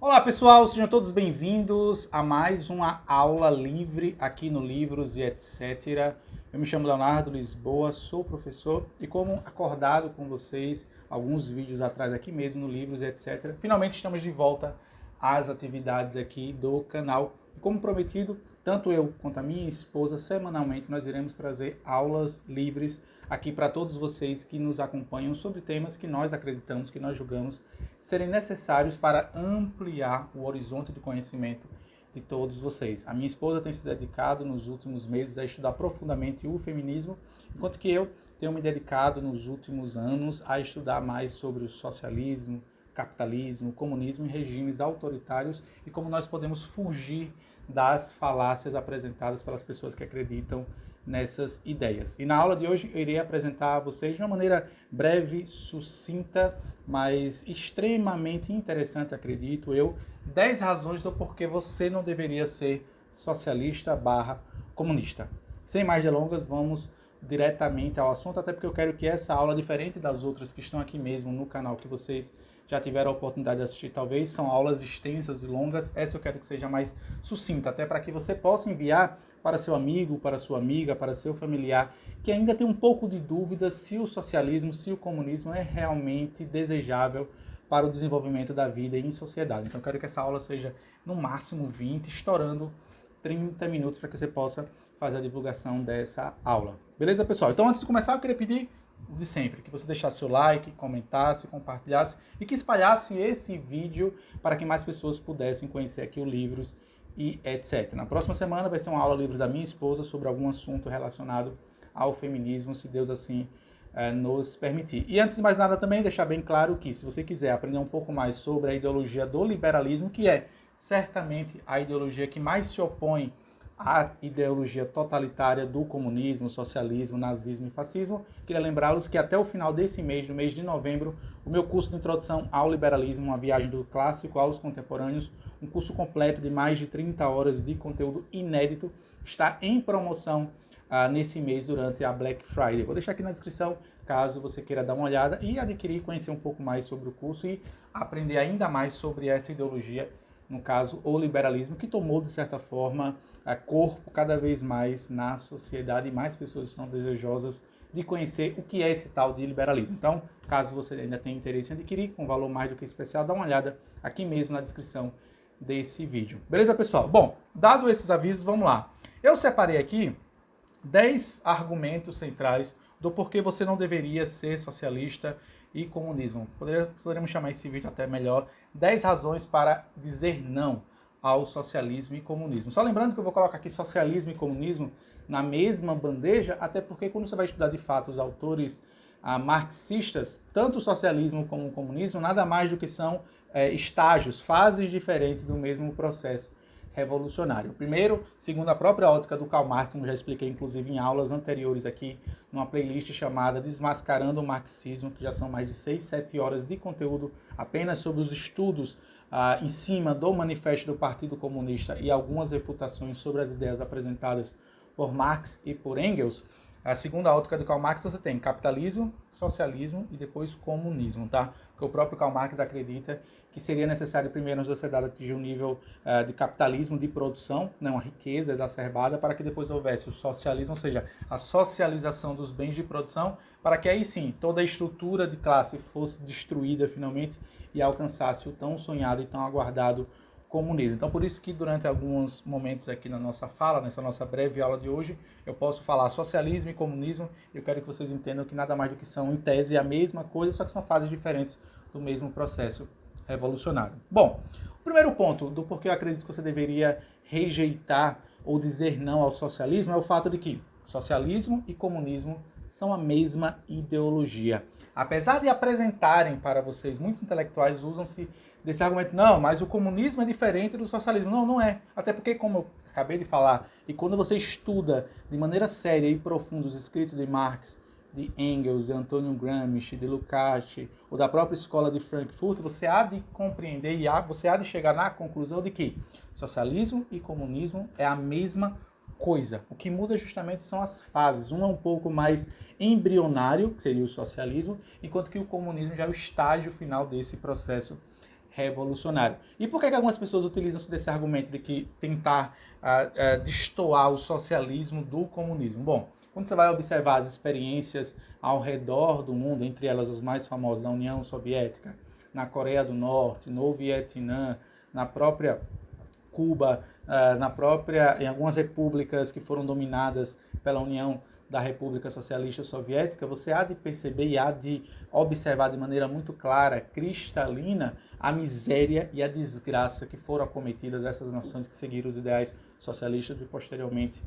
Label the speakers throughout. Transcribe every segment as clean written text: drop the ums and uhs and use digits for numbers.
Speaker 1: Olá pessoal, sejam todos bem-vindos a mais uma aula livre aqui no Livros e etc. Eu me chamo Leonardo Lisboa, sou professor e como acordado com vocês alguns vídeos atrás aqui mesmo no Livros e etc. Finalmente estamos de volta às atividades aqui do canal. E como prometido, tanto eu quanto a minha esposa, semanalmente nós iremos trazer aulas livres aqui para todos vocês que nos acompanham sobre temas que nós acreditamos, que nós julgamos serem necessários para ampliar o horizonte de conhecimento de todos vocês. A minha esposa tem se dedicado nos últimos meses a estudar profundamente o feminismo, enquanto que eu tenho me dedicado nos últimos anos a estudar mais sobre o socialismo, capitalismo, comunismo e regimes autoritários e como nós podemos fugir das falácias apresentadas pelas pessoas que acreditam nessas ideias. E na aula de hoje eu irei apresentar a vocês de uma maneira breve, sucinta, mas extremamente interessante, acredito eu, 10 razões do porquê você não deveria ser socialista barra comunista. Sem mais delongas, vamos diretamente ao assunto, até porque eu quero que essa aula, diferente das outras que estão aqui mesmo no canal, que vocês já tiveram a oportunidade de assistir, talvez, são aulas extensas e longas, essa eu quero que seja mais sucinta, até para que você possa enviar para seu amigo, para sua amiga, para seu familiar, que ainda tem um pouco de dúvida se o socialismo, se o comunismo é realmente desejável para o desenvolvimento da vida em sociedade. Então eu quero que essa aula seja no máximo 20, estourando 30 minutos para que você possa fazer a divulgação dessa aula. Beleza, pessoal? Então antes de começar eu queria pedir de sempre, que você deixasse seu like, comentasse, compartilhasse e que espalhasse esse vídeo para que mais pessoas pudessem conhecer aqui o Livros e etc. Na próxima semana vai ser uma aula livre da minha esposa sobre algum assunto relacionado ao feminismo, se Deus assim nos permitir. E antes de mais nada também deixar bem claro que se você quiser aprender um pouco mais sobre a ideologia do liberalismo, que é certamente a ideologia que mais se opõe à ideologia totalitária do comunismo, socialismo, nazismo e fascismo, queria lembrá-los que até o final desse mês, no mês de novembro, o meu curso de introdução ao liberalismo, uma viagem do clássico aos contemporâneos, um curso completo de mais de 30 horas de conteúdo inédito, está em promoção nesse mês durante a Black Friday. Vou deixar aqui na descrição, caso você queira dar uma olhada e adquirir, conhecer um pouco mais sobre o curso e aprender ainda mais sobre essa ideologia, no caso, o liberalismo, que tomou, de certa forma, corpo cada vez mais na sociedade e mais pessoas estão desejosas de conhecer o que é esse tal de liberalismo. Então, caso você ainda tenha interesse em adquirir, com valor mais do que especial, dá uma olhada aqui mesmo na descrição desse vídeo. Beleza, pessoal? Bom, dado esses avisos, vamos lá. Eu separei aqui 10 argumentos centrais do porquê você não deveria ser socialista e comunismo. Poderíamos chamar esse vídeo até melhor, 10 razões para dizer não ao socialismo e comunismo. Só lembrando que eu vou colocar aqui socialismo e comunismo na mesma bandeja, até porque quando você vai estudar de fato os autores marxistas, tanto o socialismo como o comunismo, nada mais do que são estágios, fases diferentes do mesmo processo revolucionário. Primeiro, segundo a própria ótica do Karl Marx, como já expliquei inclusive em aulas anteriores aqui, numa playlist chamada Desmascarando o Marxismo, que já são mais de 6, 7 horas de conteúdo apenas sobre os estudos em cima do manifesto do Partido Comunista e algumas refutações sobre as ideias apresentadas por Marx e por Engels. A segunda ótica do Karl Marx você tem capitalismo, socialismo e depois comunismo, tá? Porque o próprio Karl Marx acredita que seria necessário primeiro na sociedade atingir um nível de capitalismo de produção, né, uma riqueza exacerbada, para que depois houvesse o socialismo, ou seja, a socialização dos bens de produção, para que aí sim toda a estrutura de classe fosse destruída finalmente e alcançasse o tão sonhado e tão aguardado comunismo. Então, por isso que durante alguns momentos aqui na nossa fala, nessa nossa breve aula de hoje, eu posso falar socialismo e comunismo. Eu quero que vocês entendam que nada mais do que são, em tese, a mesma coisa, só que são fases diferentes do mesmo processo revolucionário. Bom, o primeiro ponto do porquê eu acredito que você deveria rejeitar ou dizer não ao socialismo é o fato de que socialismo e comunismo são a mesma ideologia. Apesar de apresentarem para vocês, muitos intelectuais usam-se desse argumento, não, mas o comunismo é diferente do socialismo. Não, não é. Até porque, como eu acabei de falar, e quando você estuda de maneira séria e profunda os escritos de Marx, de Engels, de Antonio Gramsci, de Lukács, ou da própria escola de Frankfurt, você há de compreender e você há de chegar na conclusão de que socialismo e comunismo é a mesma coisa. O que muda justamente são as fases. Um é um pouco mais embrionário, que seria o socialismo, enquanto que o comunismo já é o estágio final desse processo revolucionário. E por que algumas pessoas utilizam-se desse argumento de que tentar destoar o socialismo do comunismo? Bom, quando você vai observar as experiências ao redor do mundo, entre elas as mais famosas, na União Soviética, na Coreia do Norte, no Vietnã, na própria Cuba, em algumas repúblicas que foram dominadas pela União da República Socialista Soviética, você há de perceber e há de observar de maneira muito clara, cristalina, a miséria e a desgraça que foram acometidas dessas nações que seguiram os ideais socialistas e posteriormente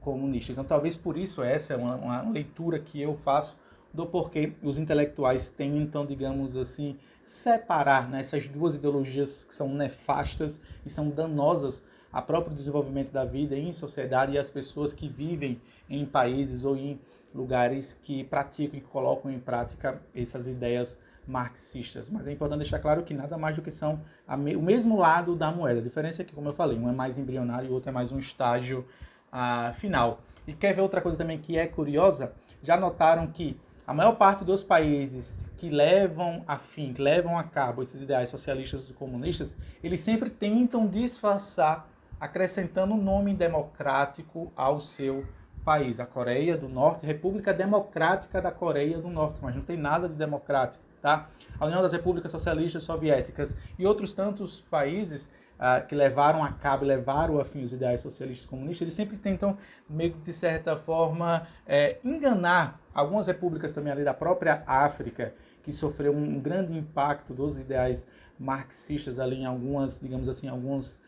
Speaker 1: comunistas. Então, talvez por isso essa é uma leitura que eu faço do porquê os intelectuais tentam, digamos assim, separar, né, essas duas ideologias que são nefastas e são danosas ao próprio desenvolvimento da vida em sociedade e as pessoas que vivem em países ou em lugares que praticam e colocam em prática essas ideias marxistas. Mas é importante deixar claro que nada mais do que são o mesmo lado da moeda. A diferença é que, como eu falei, um é mais embrionário e o outro é mais um estágio final. E quer ver outra coisa também que é curiosa? Já notaram que a maior parte dos países que levam a cabo esses ideais socialistas e comunistas, eles sempre tentam disfarçar, acrescentando um nome democrático ao seu país. A Coreia do Norte, República Democrática da Coreia do Norte, mas não tem nada de democrático, tá? A União das Repúblicas Socialistas Soviéticas e outros tantos países que levaram a cabo e levaram a fim os ideais socialistas e comunistas, eles sempre tentam, meio que de certa forma, enganar algumas repúblicas também ali da própria África, que sofreu um grande impacto dos ideais marxistas ali em algumas, digamos assim, alguns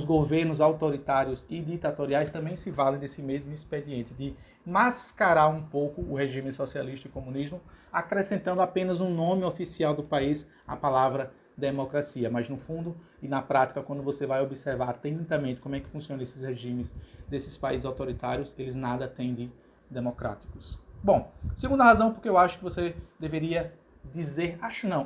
Speaker 1: governos autoritários e ditatoriais também se valem desse mesmo expediente de mascarar um pouco o regime socialista e comunismo, acrescentando apenas um nome oficial do país, a palavra democracia. Mas no fundo e na prática, quando você vai observar atentamente como é que funcionam esses regimes desses países autoritários, eles nada têm de democráticos. Bom, segunda razão porque eu acho que você deveria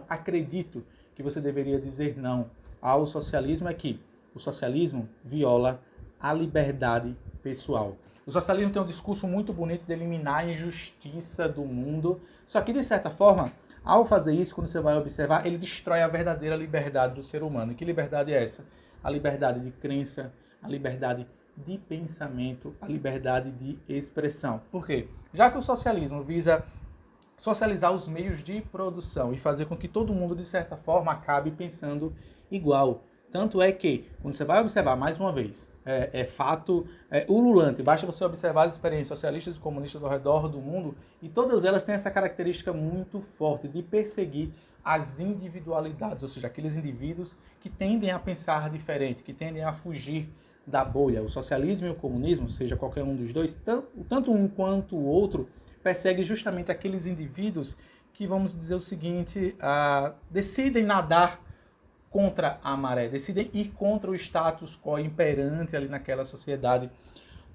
Speaker 1: acredito que você deveria dizer não ao socialismo é que o socialismo viola a liberdade pessoal. O socialismo tem um discurso muito bonito de eliminar a injustiça do mundo, só que de certa forma, ao fazer isso, quando você vai observar, ele destrói a verdadeira liberdade do ser humano. E que liberdade é essa? A liberdade de crença, a liberdade de pensamento, a liberdade de expressão. Por quê? Já que o socialismo visa socializar os meios de produção e fazer com que todo mundo, de certa forma, acabe pensando igual. Tanto é que, quando você vai observar, mais uma vez, fato ululante, basta você observar as experiências socialistas e comunistas ao redor do mundo, e todas elas têm essa característica muito forte de perseguir as individualidades, ou seja, aqueles indivíduos que tendem a pensar diferente, que tendem a fugir da bolha. O socialismo e o comunismo, seja qualquer um dos dois, tanto um quanto o outro, persegue justamente aqueles indivíduos que, vamos dizer o seguinte, decidem nadar contra a maré, decidem ir contra o status quo imperante ali naquela sociedade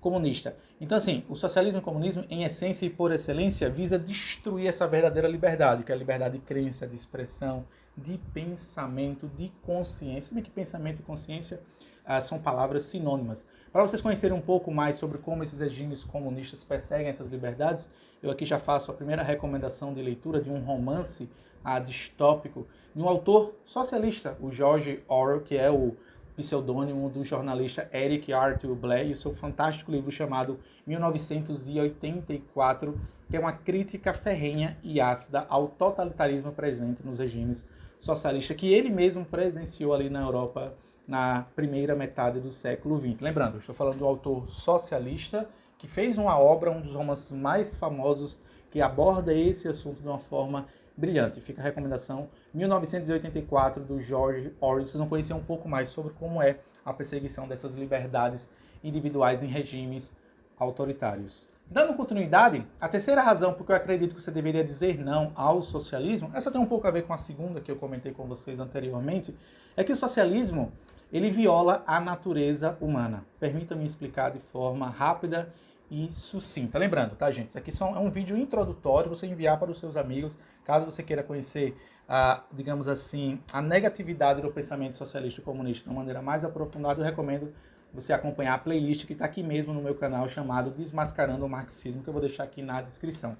Speaker 1: comunista. Então, assim, o socialismo e o comunismo, em essência e por excelência, visa destruir essa verdadeira liberdade, que é a liberdade de crença, de expressão, de pensamento, de consciência. Bem que pensamento e consciência são palavras sinônimas. Para vocês conhecerem um pouco mais sobre como esses regimes comunistas perseguem essas liberdades, eu aqui já faço a primeira recomendação de leitura de um romance distópico de um autor socialista, o George Orwell, que é o pseudônimo do jornalista Eric Arthur Blair, e o seu fantástico livro chamado 1984, que é uma crítica ferrenha e ácida ao totalitarismo presente nos regimes socialistas, que ele mesmo presenciou ali na Europa na primeira metade do século XX. Lembrando, eu estou falando do autor socialista que fez uma obra, um dos romances mais famosos, que aborda esse assunto de uma forma brilhante. Fica a recomendação, 1984, do George Orwell. Vocês vão conhecer um pouco mais sobre como é a perseguição dessas liberdades individuais em regimes autoritários. Dando continuidade, a terceira razão porque eu acredito que você deveria dizer não ao socialismo, essa tem um pouco a ver com a segunda que eu comentei com vocês anteriormente, é que o socialismo, ele viola a natureza humana. Permita-me explicar de forma rápida e sucinta. Lembrando, tá, gente? Isso aqui só é um vídeo introdutório, você enviar para os seus amigos, caso você queira conhecer, digamos assim, a negatividade do pensamento socialista e comunista de uma maneira mais aprofundada, eu recomendo você acompanhar a playlist que está aqui mesmo no meu canal, chamado Desmascarando o Marxismo, que eu vou deixar aqui na descrição.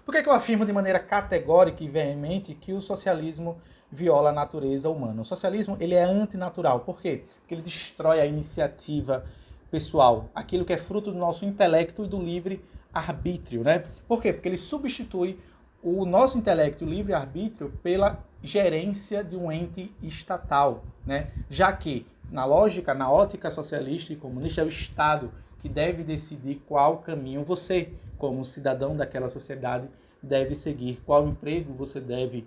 Speaker 1: Por que eu afirmo de maneira categórica e veemente que o socialismo viola a natureza humana. O socialismo ele é antinatural. Por quê? Porque ele destrói a iniciativa pessoal, aquilo que é fruto do nosso intelecto e do livre arbítrio, né? Por quê? Porque ele substitui o nosso intelecto e o livre arbítrio pela gerência de um ente estatal, né? Já que na lógica, na ótica socialista e comunista, é o Estado que deve decidir qual caminho você, como cidadão daquela sociedade, deve seguir, qual emprego você deve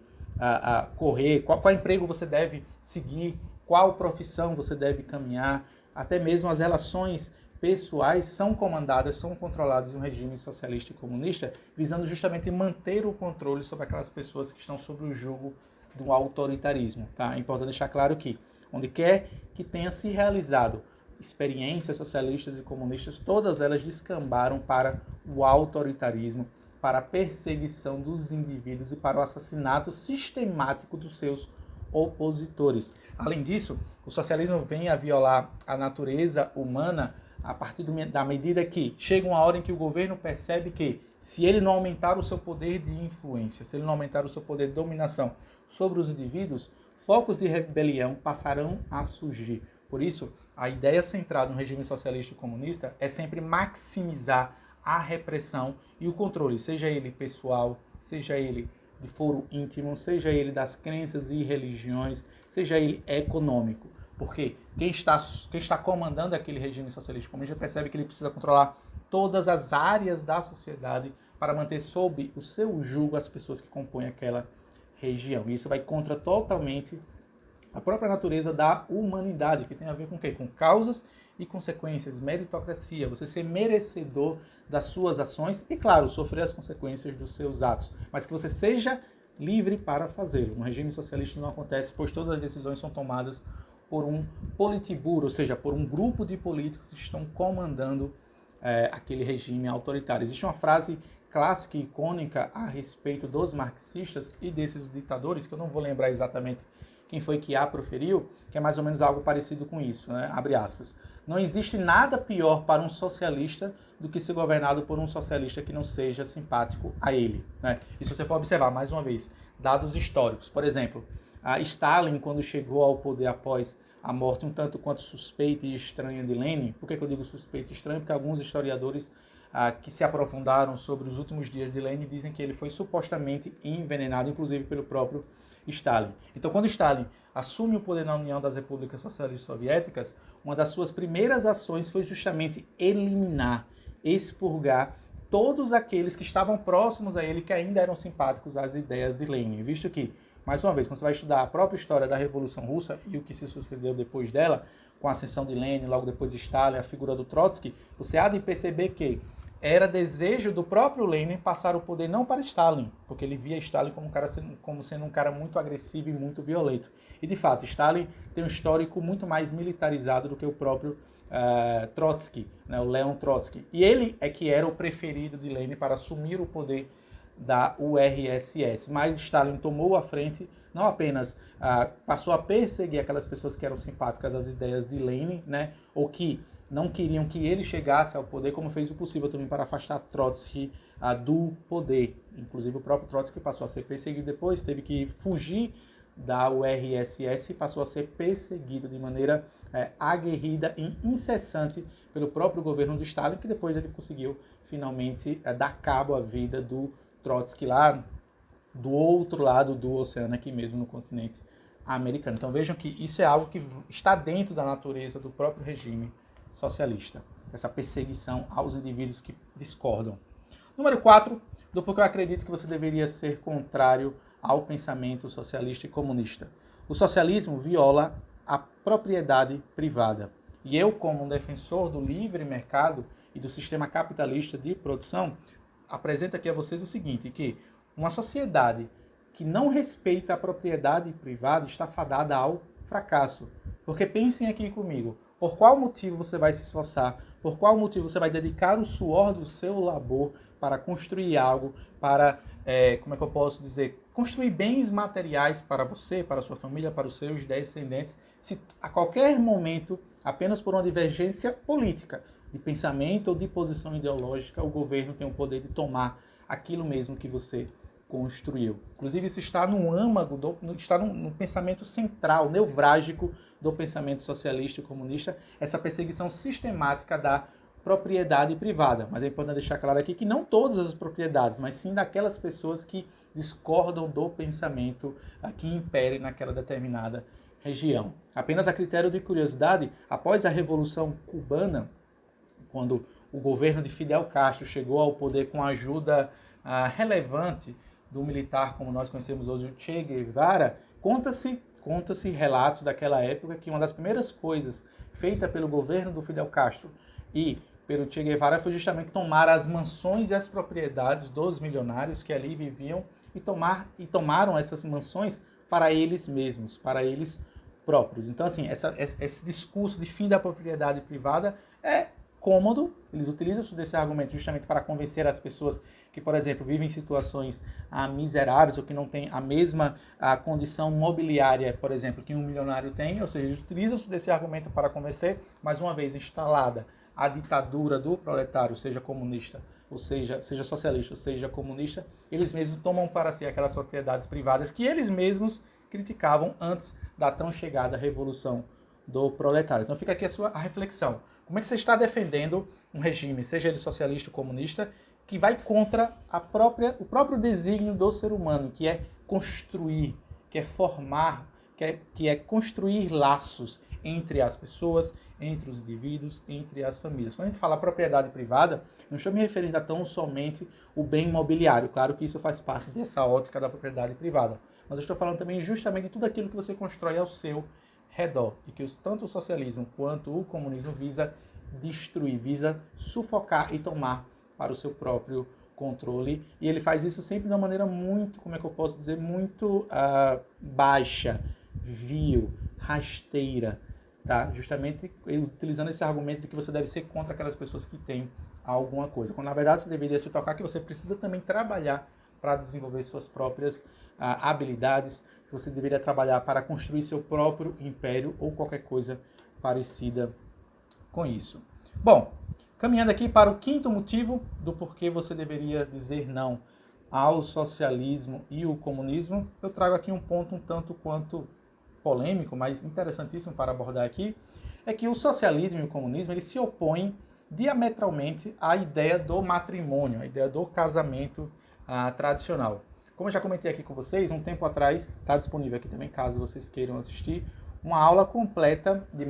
Speaker 1: correr, qual emprego você deve seguir, qual profissão você deve caminhar, até mesmo as relações pessoais são comandadas, são controladas em um regime socialista e comunista, visando justamente manter o controle sobre aquelas pessoas que estão sob o jugo do autoritarismo. Tá? É importante deixar claro que, onde quer que tenha se realizado experiências socialistas e comunistas, todas elas descambaram para o autoritarismo, para a perseguição dos indivíduos e para o assassinato sistemático dos seus opositores. Além disso, o socialismo vem a violar a natureza humana a partir da medida que chega uma hora em que o governo percebe que, se ele não aumentar o seu poder de influência, se ele não aumentar o seu poder de dominação sobre os indivíduos, focos de rebelião passarão a surgir. Por isso, a ideia central no regime socialista e comunista é sempre maximizar a repressão e o controle, seja ele pessoal, seja ele de foro íntimo, seja ele das crenças e religiões, seja ele econômico. Porque quem está comandando aquele regime socialista comunista percebe que ele precisa controlar todas as áreas da sociedade para manter sob o seu jugo as pessoas que compõem aquela região. E isso vai contra totalmente a própria natureza da humanidade, que tem a ver com o quê? Com causas e consequências, meritocracia, você ser merecedor das suas ações e, claro, sofrer as consequências dos seus atos, mas que você seja livre para fazê-lo. No regime socialista não acontece, pois todas as decisões são tomadas por um politburo, ou seja, por um grupo de políticos que estão comandando aquele regime autoritário. Existe uma frase clássica e icônica a respeito dos marxistas e desses ditadores, que eu não vou lembrar exatamente quem foi que a proferiu, que é mais ou menos algo parecido com isso, né? Abre aspas. Não existe nada pior para um socialista do que ser governado por um socialista que não seja simpático a ele, né? E se você for observar, mais uma vez, dados históricos, por exemplo, Stalin, quando chegou ao poder após a morte um tanto quanto suspeita e estranha de Lenin. Por que eu digo suspeita e estranha? Porque alguns historiadores que se aprofundaram sobre os últimos dias de Lenin dizem que ele foi supostamente envenenado, inclusive pelo próprio Stalin. Então, quando Stalin assume o poder na União das Repúblicas Socialistas Soviéticas, uma das suas primeiras ações foi justamente eliminar, expurgar todos aqueles que estavam próximos a ele, que ainda eram simpáticos às ideias de Lenin, visto que, mais uma vez, quando você vai estudar a própria história da Revolução Russa e o que se sucedeu depois dela, com a ascensão de Lenin, logo depois de Stalin, a figura do Trotsky, você há de perceber que era desejo do próprio Lenin passar o poder não para Stalin, porque ele via Stalin como sendo um cara muito agressivo e muito violento. E, de fato, Stalin tem um histórico muito mais militarizado do que o próprio Trotsky, né, o Leon Trotsky. E ele é que era o preferido de Lenin para assumir o poder da URSS. Mas Stalin tomou a frente, não apenas passou a perseguir aquelas pessoas que eram simpáticas às ideias de Lenin, né, ou que não queriam que ele chegasse ao poder, como fez o possível também para afastar Trotsky do poder. Inclusive o próprio Trotsky passou a ser perseguido depois, teve que fugir da URSS e passou a ser perseguido de maneira aguerrida e incessante pelo próprio governo de Stalin, que depois ele conseguiu finalmente dar cabo à vida do Trotsky lá do outro lado do oceano, aqui mesmo no continente americano. Então vejam que isso é algo que está dentro da natureza do próprio regime socialista, essa perseguição aos indivíduos que discordam. Número 4, do porquê eu acredito que você deveria ser contrário ao pensamento socialista e comunista. O socialismo viola a propriedade privada. E eu, como um defensor do livre mercado e do sistema capitalista de produção, apresento aqui a vocês o seguinte, que uma sociedade que não respeita a propriedade privada está fadada ao fracasso. Porque pensem aqui comigo, por qual motivo você vai se esforçar? Por qual motivo você vai dedicar o suor do seu labor para construir algo, para, como é que eu posso dizer, construir bens materiais para você, para a sua família, para os seus descendentes, se a qualquer momento, apenas por uma divergência política, de pensamento ou de posição ideológica, o governo tem o poder de tomar aquilo mesmo que você construiu. Inclusive, isso está no âmago, está no pensamento central, nevrálgico do pensamento socialista e comunista, essa perseguição sistemática da propriedade privada. Mas é importante deixar claro aqui que não todas as propriedades, mas sim daquelas pessoas que discordam do pensamento que impere naquela determinada região. Apenas a critério de curiosidade, após a Revolução Cubana, quando o governo de Fidel Castro chegou ao poder com a ajuda relevante do militar, como nós conhecemos hoje, o Che Guevara, conta-se relatos daquela época que uma das primeiras coisas feita pelo governo do Fidel Castro e pelo Che Guevara foi justamente tomar as mansões e as propriedades dos milionários que ali viviam e tomaram essas mansões para eles mesmos, para eles próprios. Então, assim, esse discurso de fim da propriedade privada é cômodo. Eles utilizam desse argumento justamente para convencer as pessoas que, por exemplo, vivem em situações miseráveis ou que não têm a mesma condição mobiliária, por exemplo, que um milionário tem. Ou seja, eles utilizam desse argumento para convencer, mas uma vez instalada a ditadura do proletário, seja comunista, ou seja socialista, ou seja comunista, eles mesmos tomam para si aquelas propriedades privadas que eles mesmos criticavam antes da tão chegada Revolução do Proletário. Então fica aqui a reflexão. Como é que você está defendendo um regime, seja ele socialista ou comunista, que vai contra o próprio desígnio do ser humano, que é construir, que é formar, que é construir laços entre as pessoas, entre os indivíduos, entre as famílias. Quando a gente fala propriedade privada, não estou me referindo a tão somente o bem imobiliário. Claro que isso faz parte dessa ótica da propriedade privada. Mas eu estou falando também justamente de tudo aquilo que você constrói ao seu redor. E que tanto o socialismo quanto o comunismo visa destruir, visa sufocar e tomar para o seu próprio controle. E ele faz isso sempre de uma maneira muito, como é que eu posso dizer, muito baixa, vil, rasteira. Tá? Justamente utilizando esse argumento de que você deve ser contra aquelas pessoas que têm alguma coisa. Quando na verdade você deveria se tocar que você precisa também trabalhar para desenvolver suas próprias habilidades, que você deveria trabalhar para construir seu próprio império ou qualquer coisa parecida com isso. Bom, caminhando aqui para o quinto motivo do porquê você deveria dizer não ao socialismo e o comunismo, eu trago aqui um ponto um tanto quanto polêmico, mas interessantíssimo para abordar aqui, é que o socialismo e o comunismo eles se opõem diametralmente à ideia do matrimônio, à ideia do casamento tradicional. Como eu já comentei aqui com vocês, um tempo atrás, está disponível aqui também, caso vocês queiram assistir, uma aula completa de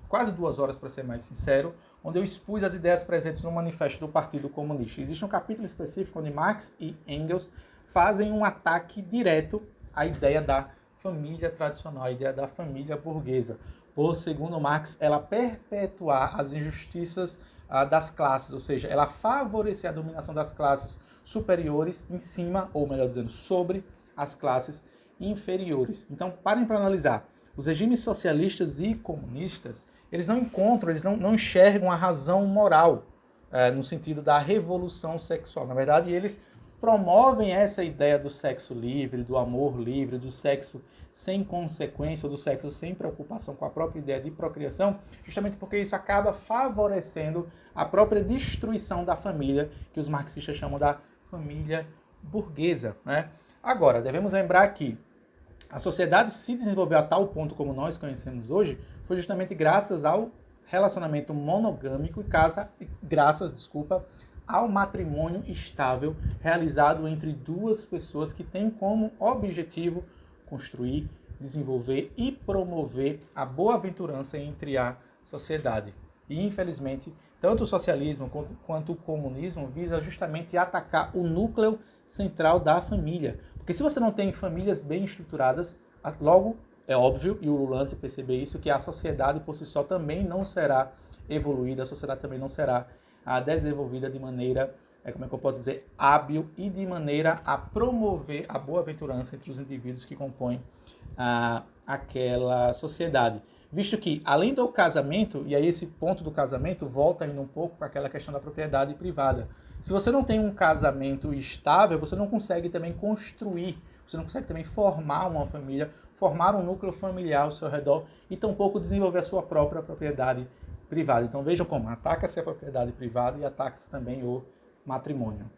Speaker 1: quase 2 horas, para ser mais sincero, onde eu expus as ideias presentes no manifesto do Partido Comunista. Existe um capítulo específico onde Marx e Engels fazem um ataque direto à ideia da família tradicional, a ideia da família burguesa, por, segundo Marx, ela perpetuar as injustiças das classes, ou seja, ela favorecer a dominação das classes superiores em cima, ou melhor dizendo, sobre as classes inferiores. Então, parem para analisar. Os regimes socialistas e comunistas, eles não encontram, eles não enxergam a razão moral no sentido da revolução sexual. Na verdade, eles promovem essa ideia do sexo livre, do amor livre, do sexo sem consequência, do sexo sem preocupação com a própria ideia de procriação, justamente porque isso acaba favorecendo a própria destruição da família, que os marxistas chamam da família burguesa, né? Agora, devemos lembrar que a sociedade se desenvolveu a tal ponto como nós conhecemos hoje, foi justamente graças ao relacionamento monogâmico e graças ao matrimônio estável realizado entre duas pessoas que têm como objetivo construir, desenvolver e promover a boa-aventurança entre a sociedade. E, infelizmente, tanto o socialismo quanto o comunismo visa justamente atacar o núcleo central da família. Porque se você não tem famílias bem estruturadas, logo, é óbvio, e o Lula perceber isso, que a sociedade por si só também não será evoluída, a sociedade também não será desenvolvida de maneira, como é que eu posso dizer, hábil e de maneira a promover a boa-aventurança entre os indivíduos que compõem aquela sociedade. Visto que, além do casamento, e aí esse ponto do casamento volta ainda um pouco para aquela questão da propriedade privada. Se você não tem um casamento estável, você não consegue também construir, você não consegue também formar uma família, formar um núcleo familiar ao seu redor e tampouco desenvolver a sua própria propriedade privada. Então vejam como ataca-se a propriedade privada e ataca-se também o matrimônio.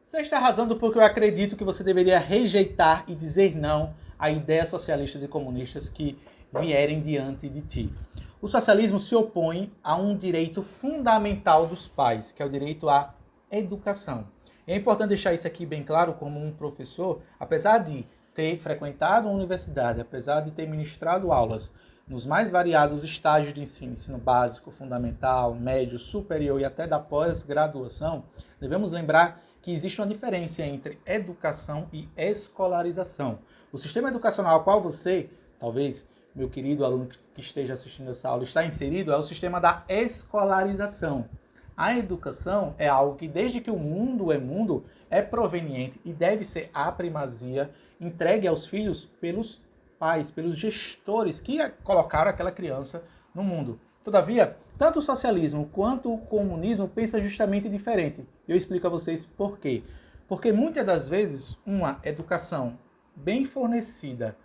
Speaker 1: Você está arrasando porque eu acredito que você deveria rejeitar e dizer não a ideias socialistas e comunistas que vierem diante de ti. O socialismo se opõe a um direito fundamental dos pais, que é o direito à educação. É importante deixar isso aqui bem claro como um professor, apesar de ter frequentado a universidade, apesar de ter ministrado aulas nos mais variados estágios de ensino, ensino básico, fundamental, médio, superior e até da pós-graduação, devemos lembrar que existe uma diferença entre educação e escolarização. O sistema educacional ao qual você, talvez meu querido aluno que esteja assistindo essa aula, está inserido é o sistema da escolarização. A educação é algo que, desde que o mundo é mundo, é proveniente e deve ser a primazia entregue aos filhos pelos pais, pelos gestores que colocaram aquela criança no mundo. Todavia, tanto o socialismo quanto o comunismo pensam justamente diferente. Eu explico a vocês por quê. Porque muitas das vezes uma educação bem fornecida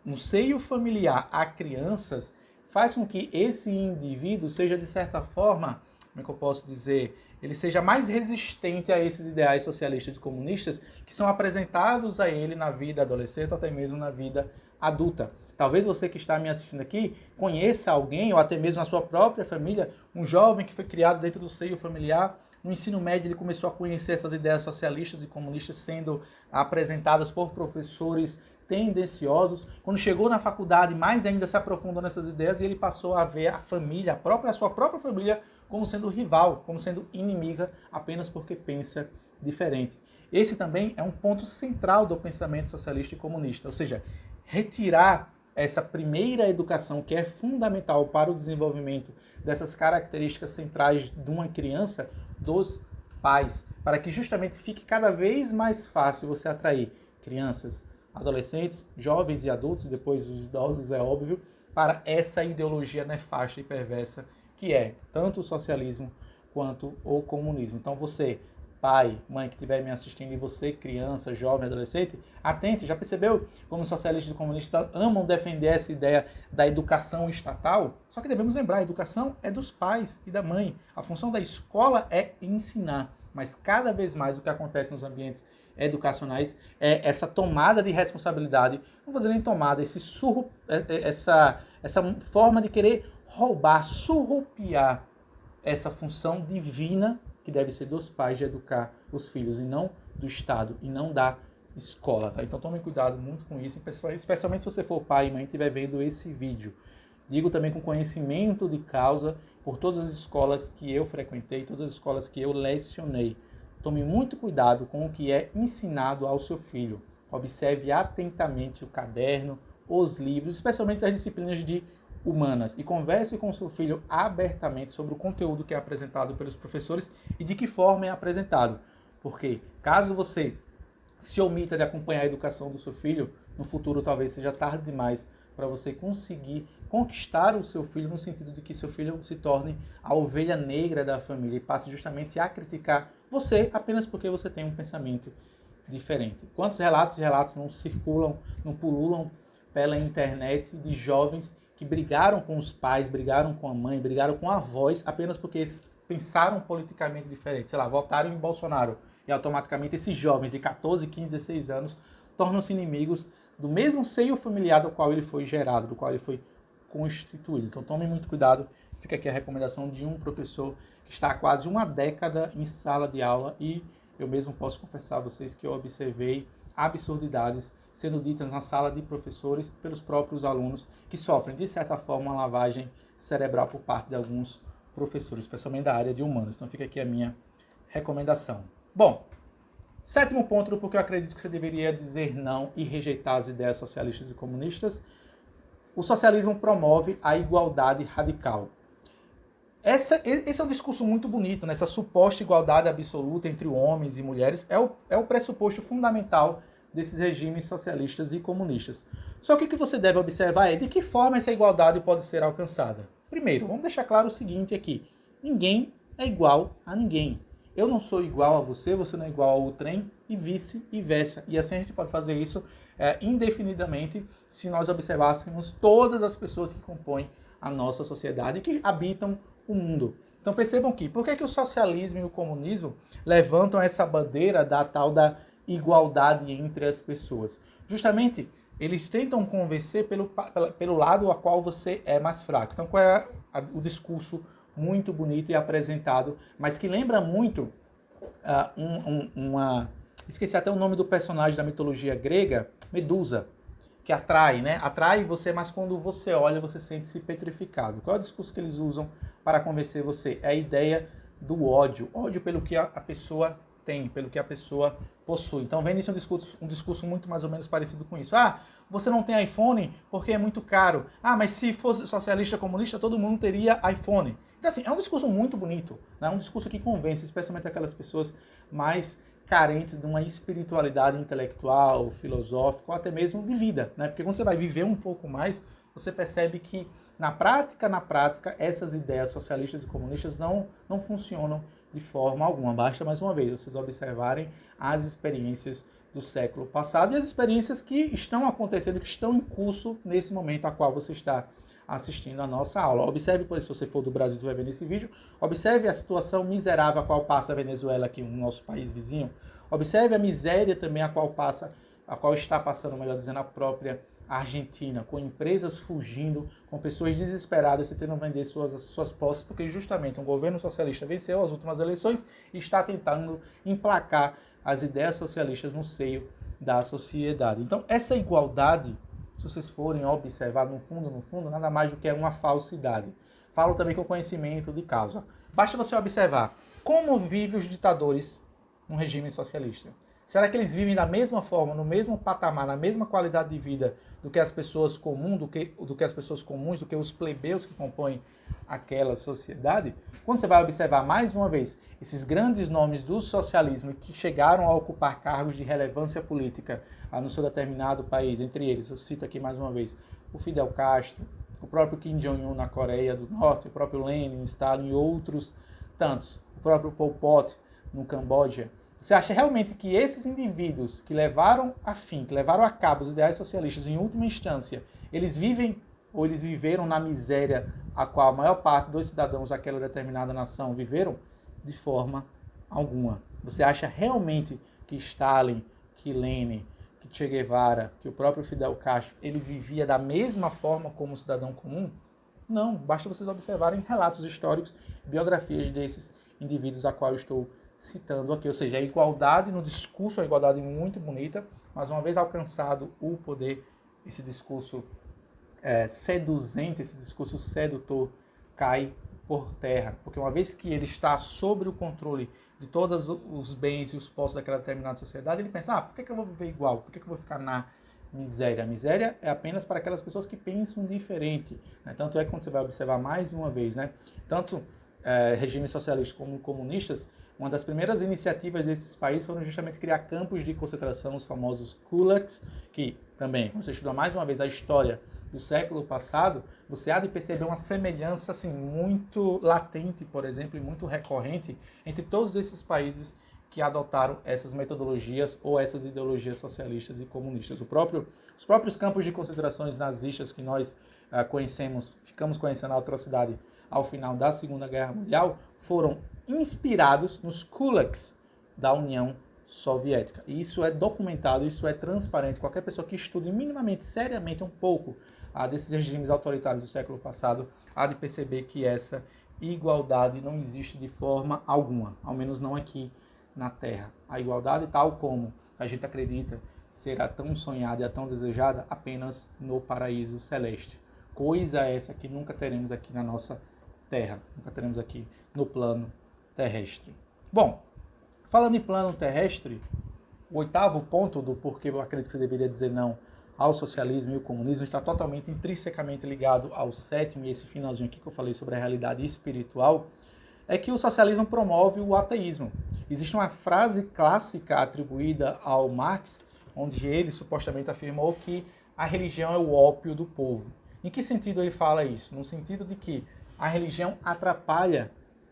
Speaker 1: no seio familiar a crianças faz com que esse indivíduo seja, de certa forma, como é que eu posso dizer, ele seja mais resistente a esses ideais socialistas e comunistas que são apresentados a ele na vida adolescente ou até mesmo na vida adulta. Talvez você que está me assistindo aqui conheça alguém, ou até mesmo na sua própria família, um jovem que foi criado dentro do seio familiar. No ensino médio ele começou a conhecer essas ideias socialistas e comunistas sendo apresentadas por professores tendenciosos. Quando chegou na faculdade, mais ainda se aprofundou nessas ideias e ele passou a ver a família, a sua própria família, como sendo rival, como sendo inimiga, apenas porque pensa diferente. Esse também é um ponto central do pensamento socialista e comunista, ou seja, retirar essa primeira educação que é fundamental para o desenvolvimento dessas características centrais de uma criança dos pais, para que justamente fique cada vez mais fácil você atrair crianças, adolescentes, jovens e adultos, depois os idosos, é óbvio, para essa ideologia nefasta e perversa que é tanto o socialismo quanto o comunismo. Então você, pai, mãe que estiver me assistindo, e você, criança, jovem, adolescente, atente, já percebeu como os socialistas e comunistas amam defender essa ideia da educação estatal? Só que devemos lembrar, a educação é dos pais e da mãe. A função da escola é ensinar, mas cada vez mais o que acontece nos ambientes educacionais é essa tomada de responsabilidade, não vou dizer nem tomada, essa forma de querer roubar, surrupiar essa função divina que deve ser dos pais de educar os filhos e não do Estado e não da escola, tá? Então tome cuidado muito com isso, especialmente se você for pai e mãe e estiver vendo esse vídeo. Digo também com conhecimento de causa por todas as escolas que eu frequentei, todas as escolas que eu lecionei. Tome muito cuidado com o que é ensinado ao seu filho. Observe atentamente o caderno, os livros, especialmente as disciplinas de humanas, e converse com seu filho abertamente sobre o conteúdo que é apresentado pelos professores e de que forma é apresentado. Porque caso você se omita de acompanhar a educação do seu filho, no futuro talvez seja tarde demais para você conseguir conquistar o seu filho, no sentido de que seu filho se torne a ovelha negra da família e passe justamente a criticar você apenas porque você tem um pensamento diferente. Quantos relatos e relatos não circulam, não pululam pela internet de jovens que brigaram com os pais, brigaram com a mãe, brigaram com avós, apenas porque eles pensaram politicamente diferente. Sei lá, votaram em Bolsonaro. E automaticamente esses jovens de 14, 15, 16 anos tornam-se inimigos do mesmo seio familiar do qual ele foi gerado, do qual ele foi constituído. Então tome muito cuidado. Fica aqui a recomendação de um professor que está há quase uma década em sala de aula, e eu mesmo posso confessar a vocês que eu observei absurdidades sendo ditas na sala de professores pelos próprios alunos, que sofrem, de certa forma, uma lavagem cerebral por parte de alguns professores, especialmente da área de humanas. Então fica aqui a minha recomendação. Bom, sétimo ponto do porquê eu acredito que você deveria dizer não e rejeitar as ideias socialistas e comunistas. O socialismo promove a igualdade radical. Esse é um discurso muito bonito, né? Essa suposta igualdade absoluta entre homens e mulheres é o pressuposto fundamental desses regimes socialistas e comunistas. Só que o que você deve observar é de que forma essa igualdade pode ser alcançada. Primeiro, vamos deixar claro o seguinte aqui: ninguém é igual a ninguém. Eu não sou igual a você, você não é igual ao trem, e vice-versa. E assim a gente pode fazer isso indefinidamente se nós observássemos todas as pessoas que compõem a nossa sociedade e que habitam o mundo. Então percebam que, por que o socialismo e o comunismo levantam essa bandeira da tal da igualdade entre as pessoas? Justamente, eles tentam convencer pelo lado a qual você é mais fraco. Então qual é o discurso muito bonito e apresentado, mas que lembra muito esqueci até o nome do personagem da mitologia grega, Medusa, que atrai, né? Atrai você, mas quando você olha, você sente-se petrificado. Qual é o discurso que eles usam para convencer você? É a ideia do ódio. Ódio pelo que a pessoa tem, pelo que a pessoa possui. Então, vem isso um discurso muito mais ou menos parecido com isso. Ah, você não tem iPhone porque é muito caro. Ah, mas se fosse socialista, comunista, todo mundo teria iPhone. Então, assim, é um discurso muito bonito, né? É um discurso que convence, especialmente aquelas pessoas mais carentes de uma espiritualidade intelectual, filosófica, ou até mesmo de vida, né? Porque quando você vai viver um pouco mais, você percebe que, na prática, essas ideias socialistas e comunistas não funcionam de forma alguma. Basta, mais uma vez, vocês observarem as experiências do século passado e as experiências que estão acontecendo, que estão em curso nesse momento a qual você está assistindo a nossa aula. Observe, pois, se você for do Brasil e vai ver nesse vídeo, observe a situação miserável a qual passa a Venezuela aqui, no nosso país vizinho. Observe a miséria também a qual está passando, melhor dizendo, a própria Argentina, com empresas fugindo, com pessoas desesperadas tentando vender suas posses, porque justamente um governo socialista venceu as últimas eleições e está tentando emplacar as ideias socialistas no seio da sociedade. Então, essa igualdade, se vocês forem observar no fundo, nada mais do que uma falsidade. Falo também com conhecimento de causa. Basta você observar como vivem os ditadores num regime socialista. Será que eles vivem da mesma forma, no mesmo patamar, na mesma qualidade de vida do que as pessoas comuns, do que as pessoas comuns, do que os plebeus que compõem aquela sociedade? Quando você vai observar mais uma vez esses grandes nomes do socialismo que chegaram a ocupar cargos de relevância política no seu determinado país, entre eles, eu cito aqui mais uma vez, o Fidel Castro, o próprio Kim Jong-un na Coreia do Norte, o próprio Lenin, Stalin e outros tantos, o próprio Pol Pot no Camboja. Você acha realmente que esses indivíduos que levaram a cabo os ideais socialistas em última instância, eles vivem ou eles viveram na miséria a qual a maior parte dos cidadãos daquela determinada nação viveram? De forma alguma. Você acha realmente que Stalin, que Lenin, que Che Guevara, que o próprio Fidel Castro, ele vivia da mesma forma como um cidadão comum? Não, basta vocês observarem relatos históricos, biografias desses indivíduos a qual eu estou citando aqui, ou seja, a igualdade no discurso, a igualdade muito bonita, mas uma vez alcançado o poder, esse discurso seduzente, esse discurso sedutor cai por terra, porque uma vez que ele está sobre o controle de todos os bens e os postos daquela determinada sociedade, ele pensa, por que eu vou viver igual? Por que eu vou ficar na miséria? A miséria é apenas para aquelas pessoas que pensam diferente, né? Tanto é que quando você vai observar mais uma vez, né? Tanto regimes socialistas como comunistas, uma das primeiras iniciativas desses países foram justamente criar campos de concentração, os famosos kulaks, que também, quando você estuda mais uma vez a história do século passado, você há de perceber uma semelhança assim, muito latente, por exemplo, e muito recorrente entre todos esses países que adotaram essas metodologias ou essas ideologias socialistas e comunistas. Os próprios campos de concentrações nazistas que nós ficamos conhecendo a atrocidade ao final da Segunda Guerra Mundial, foram inspirados nos kulaks da União Soviética. E isso é documentado, isso é transparente. Qualquer pessoa que estude minimamente, seriamente, um pouco desses regimes autoritários do século passado, há de perceber que essa igualdade não existe de forma alguma, ao menos não aqui na Terra. A igualdade, tal como a gente acredita, será tão sonhada e tão desejada apenas no paraíso celeste. Coisa essa que nunca teremos aqui na nossa Terra, nunca teremos aqui no plano terrestre. Bom, falando em plano terrestre, o oitavo ponto do porquê eu acredito que você deveria dizer não ao socialismo e ao comunismo está totalmente intrinsecamente ligado ao sétimo, e esse finalzinho aqui que eu falei sobre a realidade espiritual, é que o socialismo promove o ateísmo. Existe uma frase clássica atribuída ao Marx, onde ele supostamente afirmou que a religião é o ópio do povo. Em que sentido ele fala isso? No sentido de que a religião atrapalha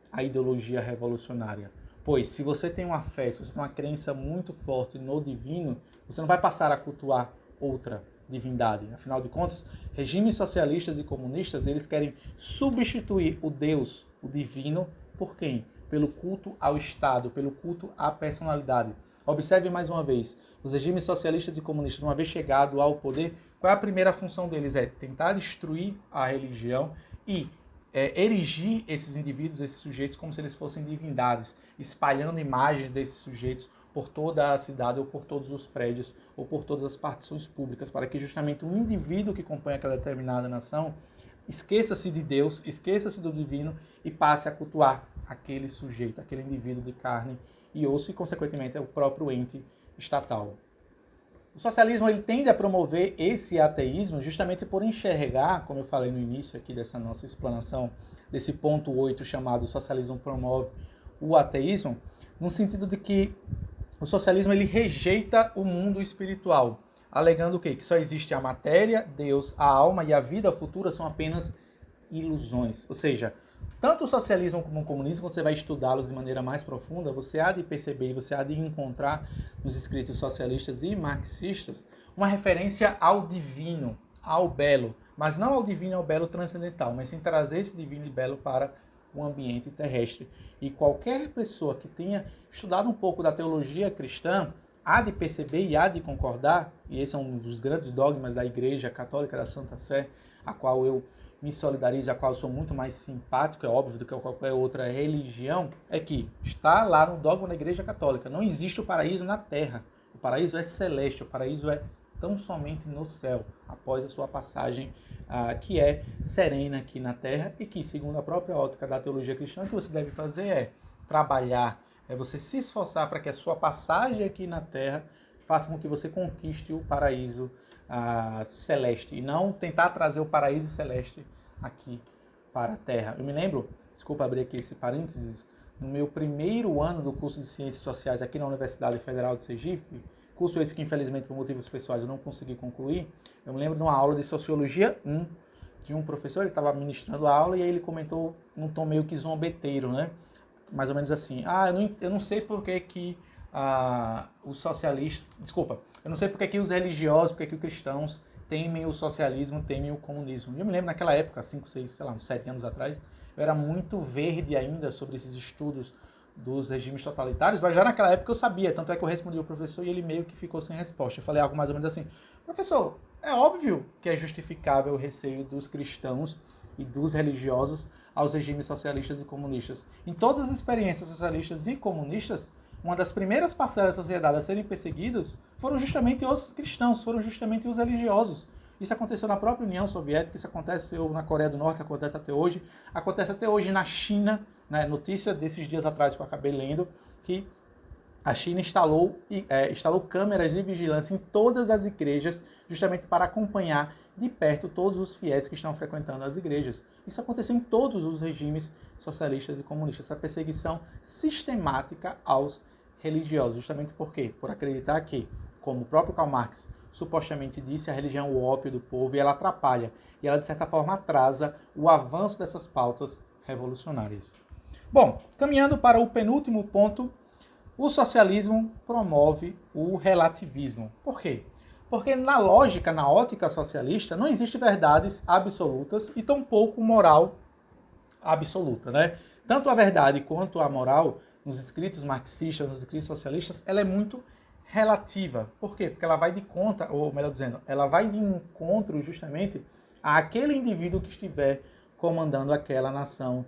Speaker 1: a ideologia revolucionária. Pois, se você tem uma fé, se você tem uma crença muito forte no divino, você não vai passar a cultuar outra divindade. Afinal de contas, regimes socialistas e comunistas, eles querem substituir o Deus o divino por quem? Pelo culto ao Estado, pelo culto à personalidade. Observe mais uma vez, os regimes socialistas e comunistas, uma vez chegado ao poder, qual é a primeira função deles? É tentar destruir a religião e erigir esses indivíduos, esses sujeitos, como se eles fossem divindades, espalhando imagens desses sujeitos por toda a cidade, ou por todos os prédios, ou por todas as partições públicas, para que justamente o indivíduo que compõe aquela determinada nação esqueça-se de Deus, esqueça-se do divino e passe a cultuar aquele sujeito, aquele indivíduo de carne e osso, e consequentemente é o próprio ente estatal. O socialismo ele tende a promover esse ateísmo justamente por enxergar, como eu falei no início aqui dessa nossa explanação, desse ponto 8 chamado socialismo promove o ateísmo, no sentido de que o socialismo ele rejeita o mundo espiritual, alegando o quê? Que só existe a matéria, Deus, a alma e a vida futura são apenas ilusões. Ou seja, tanto o socialismo como o comunismo, quando você vai estudá-los de maneira mais profunda, você há de perceber e você há de encontrar nos escritos socialistas e marxistas uma referência ao divino, ao belo, mas não ao divino e ao belo transcendental, mas sim trazer esse divino e belo para o ambiente terrestre. E qualquer pessoa que tenha estudado um pouco da teologia cristã há de perceber e há de concordar, e esse é um dos grandes dogmas da Igreja Católica da Santa Sé, a qual eu me solidarizo, a qual eu sou muito mais simpático, é óbvio, do que qualquer outra religião, é que está lá no dogma da Igreja Católica. Não existe o paraíso na terra. O paraíso é celeste, o paraíso é tão somente no céu, após a sua passagem, que é serena aqui na terra, e que, segundo a própria ótica da teologia cristã, o que você deve fazer é trabalhar, é você se esforçar para que a sua passagem aqui na terra faça com que você conquiste o paraíso celeste, e não tentar trazer o paraíso celeste aqui para a terra. Eu me lembro, desculpa abrir aqui esse parênteses, no meu primeiro ano do curso de Ciências Sociais aqui na Universidade Federal de Sergipe, curso esse que infelizmente por motivos pessoais eu não consegui concluir, eu me lembro de uma aula de Sociologia 1, de um professor, ele estava ministrando a aula e aí ele comentou num tom meio que zombeteiro, né? Mais ou menos assim, eu não sei por que os socialistas, desculpa, eu não sei por que os religiosos, por que os cristãos temem o socialismo, temem o comunismo. E eu me lembro naquela época, 5, 6, sei lá, uns 7 anos atrás, eu era muito verde ainda sobre esses estudos dos regimes totalitários, mas já naquela época eu sabia, tanto é que eu respondi ao professor e ele meio que ficou sem resposta. Eu falei algo mais ou menos assim, professor, é óbvio que é justificável o receio dos cristãos e dos religiosos aos regimes socialistas e comunistas. Em todas as experiências socialistas e comunistas, uma das primeiras parcelas da sociedade a serem perseguidos foram justamente os cristãos, foram justamente os religiosos. Isso aconteceu na própria União Soviética, isso aconteceu na Coreia do Norte, acontece até hoje na China, né? Notícia desses dias atrás que eu acabei lendo, que a China instalou câmeras de vigilância em todas as igrejas, justamente para acompanhar de perto todos os fiéis que estão frequentando as igrejas. Isso aconteceu em todos os regimes socialistas e comunistas, essa perseguição sistemática aos religiosos. Justamente por quê? Por acreditar que, como o próprio Karl Marx supostamente disse, a religião é o ópio do povo e ela atrapalha, e ela de certa forma atrasa o avanço dessas pautas revolucionárias. Bom, caminhando para o penúltimo ponto, o socialismo promove o relativismo. Por quê? Porque na lógica, na ótica socialista, não existe verdades absolutas e tampouco moral absoluta, né? Tanto a verdade quanto a moral, nos escritos marxistas, nos escritos socialistas, ela é muito relativa. Por quê? Porque ela vai de conta, ou melhor dizendo, ela vai de encontro justamente àquele indivíduo que estiver comandando aquela nação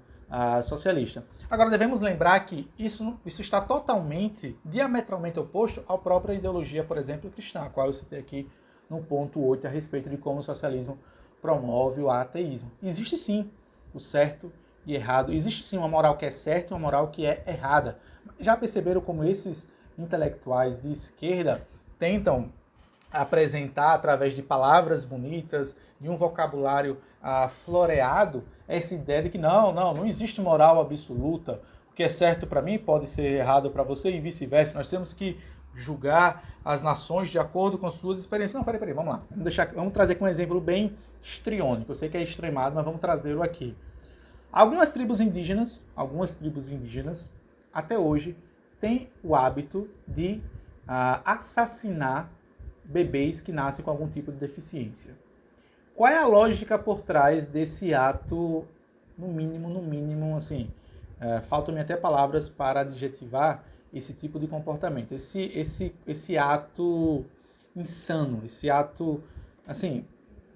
Speaker 1: socialista. Agora, devemos lembrar que isso está totalmente, diametralmente oposto à própria ideologia, por exemplo, cristã, a qual eu citei aqui no ponto 8, a respeito de como o socialismo promove o ateísmo. Existe sim o certo e errado, existe sim uma moral que é certa e uma moral que é errada. Já perceberam como esses intelectuais de esquerda tentam apresentar através de palavras bonitas, de um vocabulário floreado, essa ideia de que não existe moral absoluta. O que é certo para mim pode ser errado para você e vice-versa. Nós temos que julgar as nações de acordo com suas experiências. Não, peraí, vamos lá. Vamos trazer aqui um exemplo bem histriônico. Eu sei que é extremado, mas vamos trazê-lo aqui. Algumas tribos indígenas, até hoje, têm o hábito de assassinar bebês que nascem com algum tipo de deficiência. Qual é a lógica por trás desse ato, no mínimo, assim, faltam-me até palavras para adjetivar esse tipo de comportamento, esse ato insano, esse ato, assim,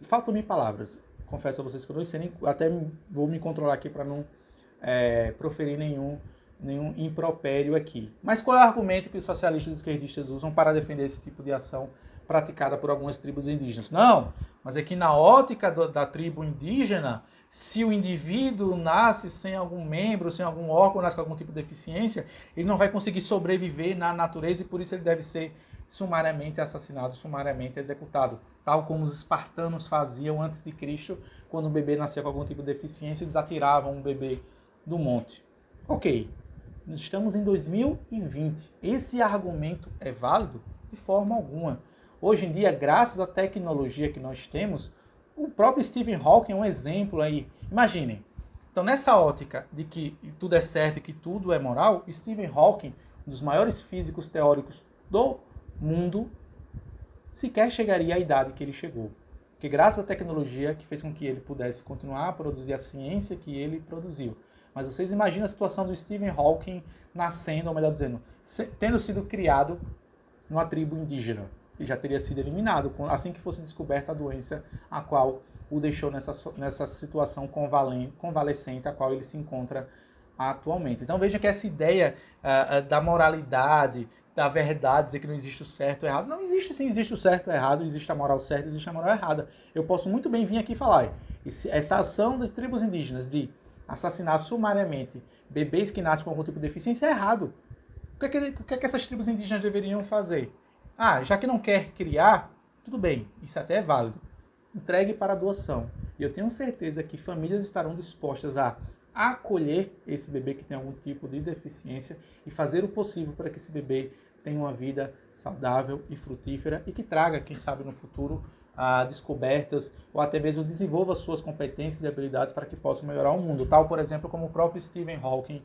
Speaker 1: faltam-me palavras. Confesso a vocês que eu não sei nem, até vou me controlar aqui para não proferir nenhum impropério aqui. Mas qual é o argumento que os socialistas e esquerdistas usam para defender esse tipo de ação praticada por algumas tribos indígenas? Não, mas é que na ótica da tribo indígena, se o indivíduo nasce sem algum membro, sem algum órgão, nasce com algum tipo de deficiência, ele não vai conseguir sobreviver na natureza e por isso ele deve ser sumariamente assassinado, sumariamente executado, tal como os espartanos faziam antes de Cristo, quando um bebê nascia com algum tipo de deficiência, eles atiravam um bebê do monte. Ok, estamos em 2020. Esse argumento é válido? De forma alguma. Hoje em dia, graças à tecnologia que nós temos, o próprio Stephen Hawking é um exemplo aí. Imaginem. Então, nessa ótica de que tudo é certo e que tudo é moral, Stephen Hawking, um dos maiores físicos teóricos do mundo, sequer chegaria à idade que ele chegou. Porque graças à tecnologia que fez com que ele pudesse continuar a produzir a ciência que ele produziu. Mas vocês imaginam a situação do Stephen Hawking nascendo, ou melhor dizendo, tendo sido criado numa tribo indígena. Ele já teria sido eliminado assim que fosse descoberta a doença a qual o deixou nessa situação convalescente a qual ele se encontra atualmente. Então veja que essa ideia da moralidade, da verdade, dizer que não existe o certo e o errado, não existe sim, existe o certo e o errado, existe a moral certa, existe a moral errada. Eu posso muito bem vir aqui falar, essa ação das tribos indígenas de assassinar sumariamente bebês que nascem com algum tipo de deficiência é errado. O que é que essas tribos indígenas deveriam fazer? Já que não quer criar, tudo bem, isso até é válido. Entregue para doação. E eu tenho certeza que famílias estarão dispostas a acolher esse bebê que tem algum tipo de deficiência e fazer o possível para que esse bebê tenha uma vida saudável e frutífera e que traga, quem sabe no futuro, descobertas ou até mesmo desenvolva suas competências e habilidades para que possam melhorar o mundo, tal, por exemplo, como o próprio Stephen Hawking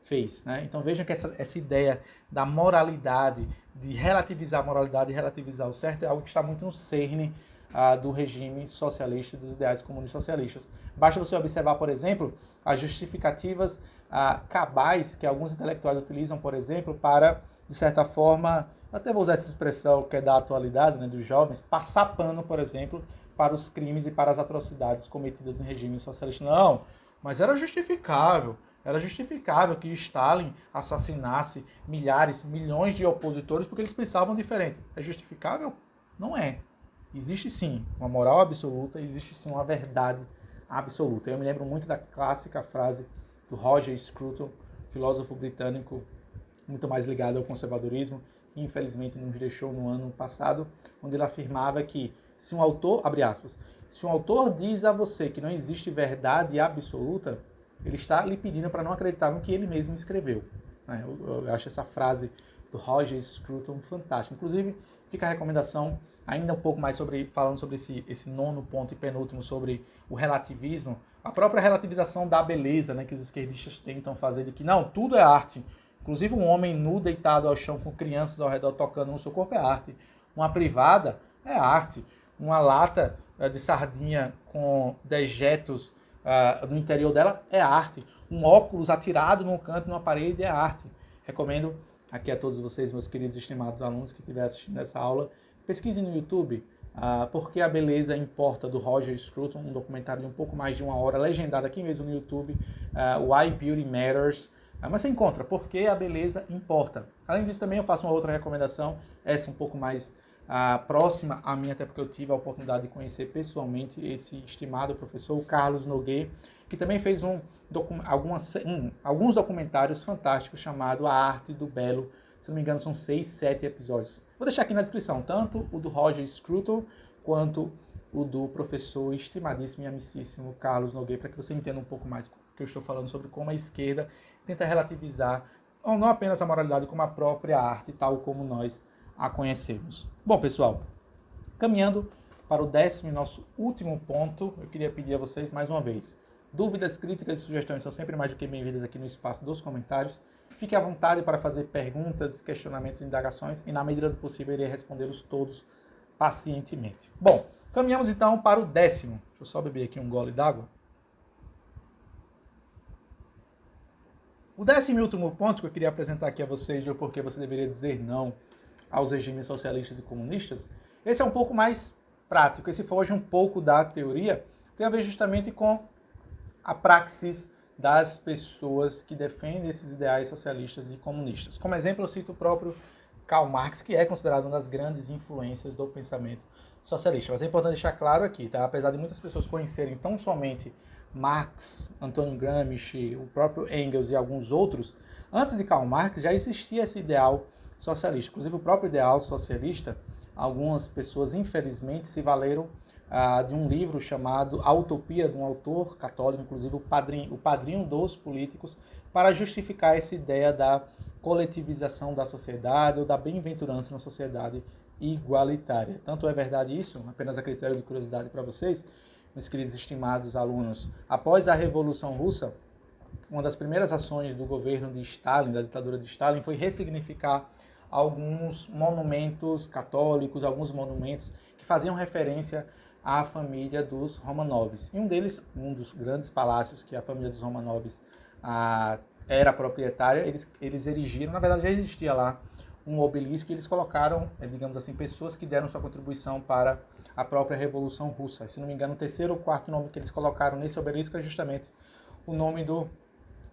Speaker 1: fez. Né? Então vejam que essa ideia da moralidade, de relativizar a moralidade e relativizar o certo é algo que está muito no cerne do regime socialista e dos ideais comunistas socialistas. Basta você observar, por exemplo, as justificativas cabais que alguns intelectuais utilizam, por exemplo, para, de certa forma, até vou usar essa expressão que é da atualidade, né, dos jovens, passar pano, por exemplo, para os crimes e para as atrocidades cometidas em regime socialista. Não, mas era justificável que Stalin assassinasse milhares, milhões de opositores porque eles pensavam diferente. É justificável? Não é. Existe sim uma moral absoluta, existe sim uma verdade absoluta. Eu me lembro muito da clássica frase do Roger Scruton, filósofo britânico muito mais ligado ao conservadorismo, que infelizmente nos deixou no ano passado, onde ele afirmava que se um autor, abre aspas, se um autor diz a você que não existe verdade absoluta, ele está lhe pedindo para não acreditar no que ele mesmo escreveu. Eu acho essa frase do Roger Scruton fantástica. Inclusive, fica a recomendação ainda um pouco mais falando sobre esse nono ponto e penúltimo, sobre o relativismo, a própria relativização da beleza, né, que os esquerdistas tentam fazer, de que não, tudo é arte. Inclusive um homem nu deitado ao chão com crianças ao redor tocando no seu corpo é arte. Uma privada é arte. Uma lata de sardinha com dejetos no interior dela é arte. Um óculos atirado num canto, numa parede é arte. Recomendo aqui a todos vocês, meus queridos e estimados alunos que estiverem assistindo essa aula, pesquisem no YouTube Por que a Beleza Importa, do Roger Scruton, um documentário de um pouco mais de 1 hora, legendado aqui mesmo no YouTube, Why Beauty Matters. Mas você encontra Por que a Beleza Importa. Além disso, também eu faço uma outra recomendação, essa um pouco mais próxima a mim, até porque eu tive a oportunidade de conhecer pessoalmente esse estimado professor, o Carlos Nogueira, que também fez alguns documentários fantásticos chamado A Arte do Belo. Se não me engano, são 6, 7 episódios. Vou deixar aqui na descrição, tanto o do Roger Scruton, quanto o do professor estimadíssimo e amicíssimo Carlos Nogueira, para que você entenda um pouco mais o que eu estou falando sobre como a esquerda tenta relativizar não apenas a moralidade, como a própria arte, tal como nós a conhecemos. Bom, pessoal, caminhando para o 10º e nosso último ponto, eu queria pedir a vocês mais uma vez, dúvidas, críticas e sugestões são sempre mais do que bem-vindas aqui no espaço dos comentários. Fique à vontade para fazer perguntas, questionamentos e indagações e, na medida do possível, irei respondê-los todos pacientemente. Bom, caminhamos então para o 10º. Deixa eu só beber aqui um gole d'água. O 10º ponto que eu queria apresentar aqui a vocês de por que você deveria dizer não aos regimes socialistas e comunistas, esse é um pouco mais prático, esse foge um pouco da teoria, tem a ver justamente com a praxis das pessoas que defendem esses ideais socialistas e comunistas. Como exemplo, eu cito o próprio Karl Marx, que é considerado uma das grandes influências do pensamento socialista. Mas é importante deixar claro aqui, tá? Apesar de muitas pessoas conhecerem tão somente Marx, Antônio Gramsci, o próprio Engels e alguns outros, antes de Karl Marx já existia esse ideal socialista. Inclusive o próprio ideal socialista, algumas pessoas infelizmente se valeram de um livro chamado A Utopia, de um autor católico, inclusive o padrinho dos políticos, para justificar essa ideia da coletivização da sociedade ou da bem-aventurança na sociedade igualitária. Tanto é verdade isso, apenas a critério de curiosidade para vocês, meus queridos estimados alunos, após a Revolução Russa, uma das primeiras ações do governo de Stalin, da ditadura de Stalin, foi ressignificar alguns monumentos católicos, alguns monumentos que faziam referência à família dos Romanovs. E um deles, um dos grandes palácios que a família dos Romanovs era proprietária, eles erigiram, na verdade já existia lá um obelisco e eles colocaram, digamos assim, pessoas que deram sua contribuição para a própria Revolução Russa. Se não me engano, o terceiro ou quarto nome que eles colocaram nesse obelisco é justamente o nome do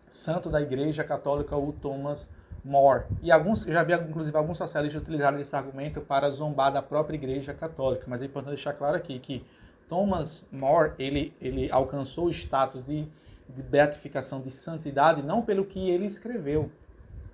Speaker 1: santo da Igreja Católica, o Thomas More. E eu já vi, inclusive, alguns socialistas utilizarem esse argumento para zombar da própria Igreja Católica. Mas é importante deixar claro aqui que Thomas More, ele alcançou o status de beatificação, de santidade, não pelo que ele escreveu,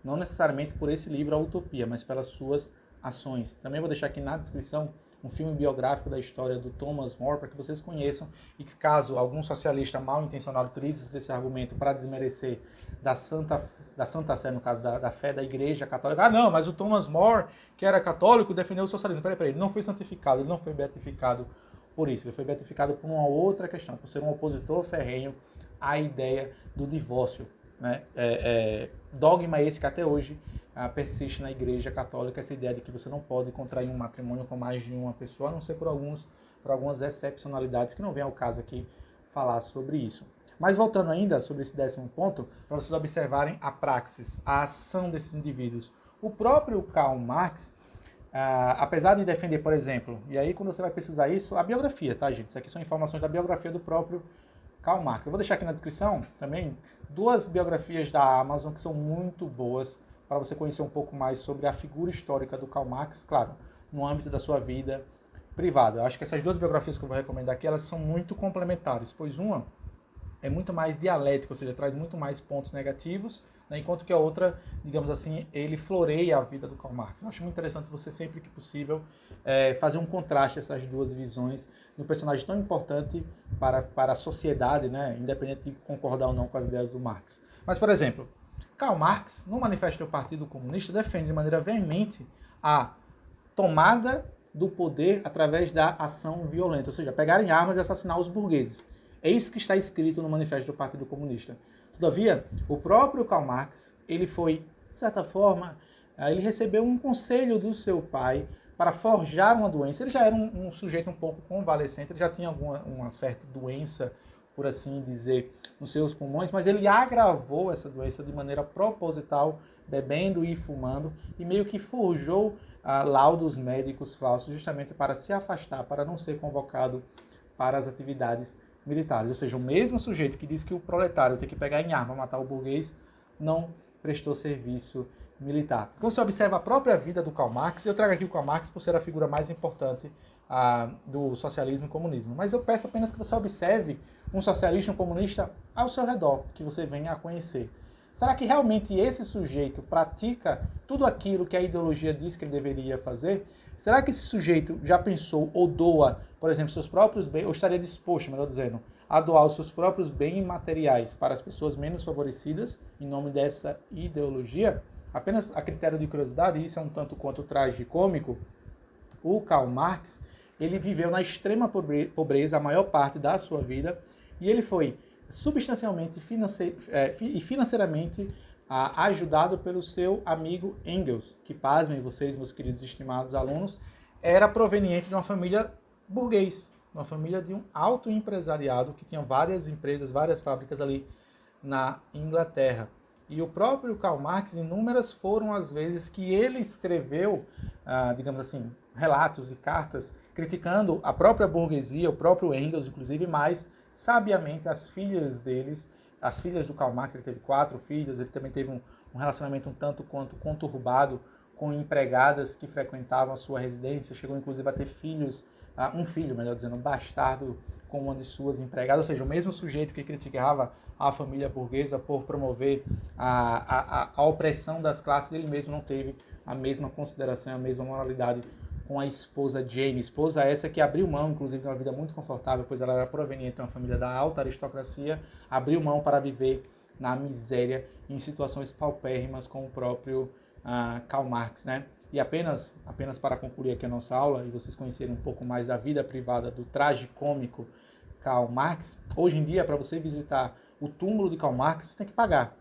Speaker 1: não necessariamente por esse livro, A Utopia, mas pelas suas ações. Também vou deixar aqui na descrição um filme biográfico da história do Thomas More, para que vocês conheçam, e que caso algum socialista mal intencionado utilize esse argumento para desmerecer da Santa Sé, no caso da fé da Igreja Católica, não, mas o Thomas More, que era católico, defendeu o socialismo. Peraí, ele não foi santificado, ele não foi beatificado por isso, ele foi beatificado por uma outra questão, por ser um opositor ferrenho à ideia do divórcio. Né? Dogma esse que até hoje persiste na Igreja Católica, essa ideia de que você não pode contrair um matrimônio com mais de uma pessoa, a não ser por algumas excepcionalidades, que não vem ao caso aqui falar sobre isso. Mas voltando ainda sobre esse 10º ponto, para vocês observarem a praxis, a ação desses indivíduos. O próprio Karl Marx, apesar de defender, por exemplo, e aí quando você vai pesquisar isso, a biografia, tá, gente? Isso aqui são informações da biografia do próprio Karl Marx. Eu vou deixar aqui na descrição também 2 biografias da Amazon que são muito boas para você conhecer um pouco mais sobre a figura histórica do Karl Marx, claro, no âmbito da sua vida privada. Eu acho que essas 2 biografias que eu vou recomendar aqui, elas são muito complementares, pois uma é muito mais dialética, ou seja, traz muito mais pontos negativos, né, enquanto que a outra, digamos assim, ele floreia a vida do Karl Marx. Eu acho muito interessante você, sempre que possível, fazer um contraste essas 2 visões de um personagem tão importante para a sociedade, né, independente de concordar ou não com as ideias do Marx. Mas, por exemplo, Karl Marx, no Manifesto do Partido Comunista, defende de maneira veemente a tomada do poder através da ação violenta, ou seja, pegar em armas e assassinar os burgueses. É isso que está escrito no Manifesto do Partido Comunista. Todavia, o próprio Karl Marx, ele foi, de certa forma, ele recebeu um conselho do seu pai para forjar uma doença. Ele já era um sujeito um pouco convalescente, ele já tinha uma certa doença, por assim dizer, nos seus pulmões, mas ele agravou essa doença de maneira proposital, bebendo e fumando, e meio que forjou laudos médicos falsos, justamente para se afastar, para não ser convocado para as atividades militares. Ou seja, o mesmo sujeito que diz que o proletário tem que pegar em arma, matar o burguês, não prestou serviço militar. Quando você observa a própria vida do Karl Marx, eu trago aqui o Karl Marx por ser a figura mais importante do socialismo e comunismo, mas eu peço apenas que você observe um socialista e um comunista ao seu redor, que você venha a conhecer. Será que realmente esse sujeito pratica tudo aquilo que a ideologia diz que ele deveria fazer? Será que esse sujeito já pensou ou doa, por exemplo, seus próprios bens, ou estaria disposto, melhor dizendo, a doar os seus próprios bens materiais para as pessoas menos favorecidas em nome dessa ideologia? Apenas a critério de curiosidade, isso é um tanto quanto tragicômico, o Karl Marx, ele viveu na extrema pobreza a maior parte da sua vida e ele foi substancialmente e financeiramente ajudado pelo seu amigo Engels, que, pasmem vocês, meus queridos e estimados alunos, era proveniente de uma família burguês, uma família de um alto empresariado que tinha várias empresas, várias fábricas ali na Inglaterra. E o próprio Karl Marx, inúmeras foram as vezes que ele escreveu, digamos assim, relatos e cartas criticando a própria burguesia, o próprio Engels, inclusive, mas sabiamente as filhas deles, as filhas do Karl Marx, ele teve 4 filhas, ele também teve um relacionamento um tanto quanto conturbado com empregadas que frequentavam a sua residência, chegou inclusive a ter filhos, um filho, melhor dizendo, um bastardo com uma de suas empregadas, ou seja, o mesmo sujeito que criticava a família burguesa por promover a opressão das classes, ele mesmo não teve a mesma consideração, a mesma moralidade com a esposa Jane, esposa essa que abriu mão, inclusive, de uma vida muito confortável, pois ela era proveniente de uma família da alta aristocracia, abriu mão para viver na miséria, em situações paupérrimas com o próprio Karl Marx, né? E apenas para concluir aqui a nossa aula, e vocês conhecerem um pouco mais da vida privada do tragicômico Karl Marx, hoje em dia, para você visitar o túmulo de Karl Marx, você tem que pagar.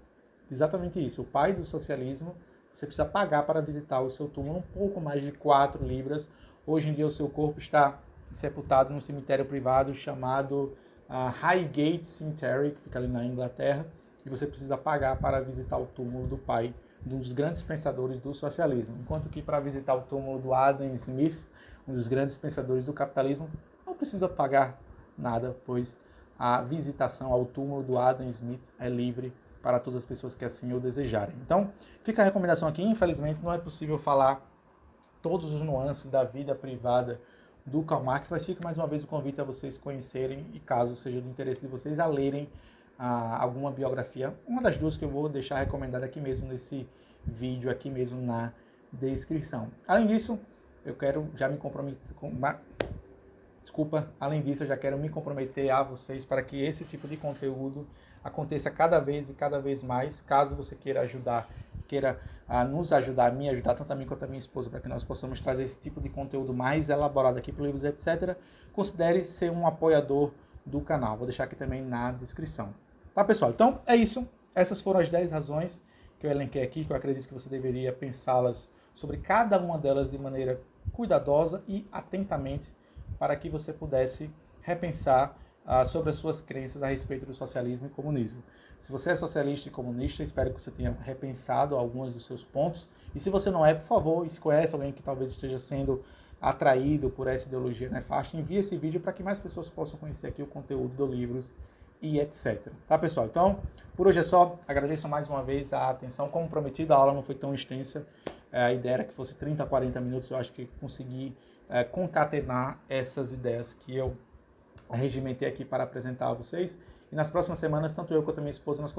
Speaker 1: Exatamente isso. O pai do socialismo, você precisa pagar para visitar o seu túmulo, um pouco mais de 4 libras. Hoje em dia, o seu corpo está sepultado num cemitério privado chamado Highgate Cemetery, que fica ali na Inglaterra, e você precisa pagar para visitar o túmulo do pai dos grandes pensadores do socialismo. Enquanto que para visitar o túmulo do Adam Smith, um dos grandes pensadores do capitalismo, não precisa pagar nada, pois a visitação ao túmulo do Adam Smith é livre para todas as pessoas que assim o desejarem. Então, fica a recomendação aqui. Infelizmente, não é possível falar todos os nuances da vida privada do Karl Marx, mas fica mais uma vez o convite a vocês conhecerem e, caso seja do interesse de vocês, a lerem alguma biografia, uma das duas que eu vou deixar recomendada aqui mesmo nesse vídeo, aqui mesmo na descrição. Além disso, eu quero já me comprometer além disso, eu já quero me comprometer a vocês para que esse tipo de conteúdo aconteça cada vez mais, caso você queira nos ajudar, me ajudar, tanto a mim quanto a minha esposa, para que nós possamos trazer esse tipo de conteúdo mais elaborado aqui para o Livros, etc. Considere ser um apoiador do canal. Vou deixar aqui também na descrição. Tá, pessoal? Então, é isso. Essas foram as 10 razões que eu elenquei aqui, que eu acredito que você deveria pensá-las sobre cada uma delas de maneira cuidadosa e atentamente, para que você pudesse repensar sobre as suas crenças a respeito do socialismo e comunismo. Se você é socialista e comunista, espero que você tenha repensado alguns dos seus pontos. E se você não é, por favor, e se conhece alguém que talvez esteja sendo atraído por essa ideologia nefasta, envie esse vídeo para que mais pessoas possam conhecer aqui o conteúdo do Livros e etc. Tá, pessoal? Então, por hoje é só. Agradeço mais uma vez a atenção. Como prometido, a aula não foi tão extensa. A ideia era que fosse 30, 40 minutos. Eu acho que consegui concatenar essas ideias que eu regimentei aqui para apresentar a vocês. E nas próximas semanas, tanto eu quanto a minha esposa, nós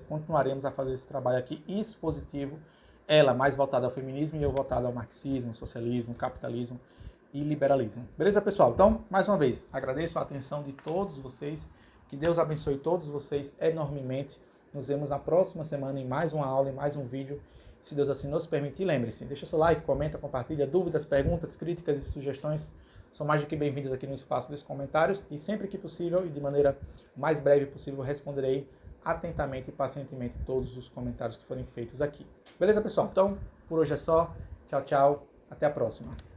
Speaker 1: continuaremos a fazer esse trabalho aqui expositivo. Ela mais voltada ao feminismo e eu voltado ao marxismo, socialismo, capitalismo e liberalismo. Beleza, pessoal? Então, mais uma vez, agradeço a atenção de todos vocês. Que Deus abençoe todos vocês enormemente. Nos vemos na próxima semana em mais uma aula, em mais um vídeo. Se Deus assim nos permitir, lembre-se, deixa seu like, comenta, compartilha, dúvidas, perguntas, críticas e sugestões são mais do que bem-vindas aqui no espaço dos comentários e sempre que possível e de maneira mais breve possível responderei atentamente e pacientemente todos os comentários que forem feitos aqui. Beleza, pessoal? Então, por hoje é só. Tchau, tchau. Até a próxima.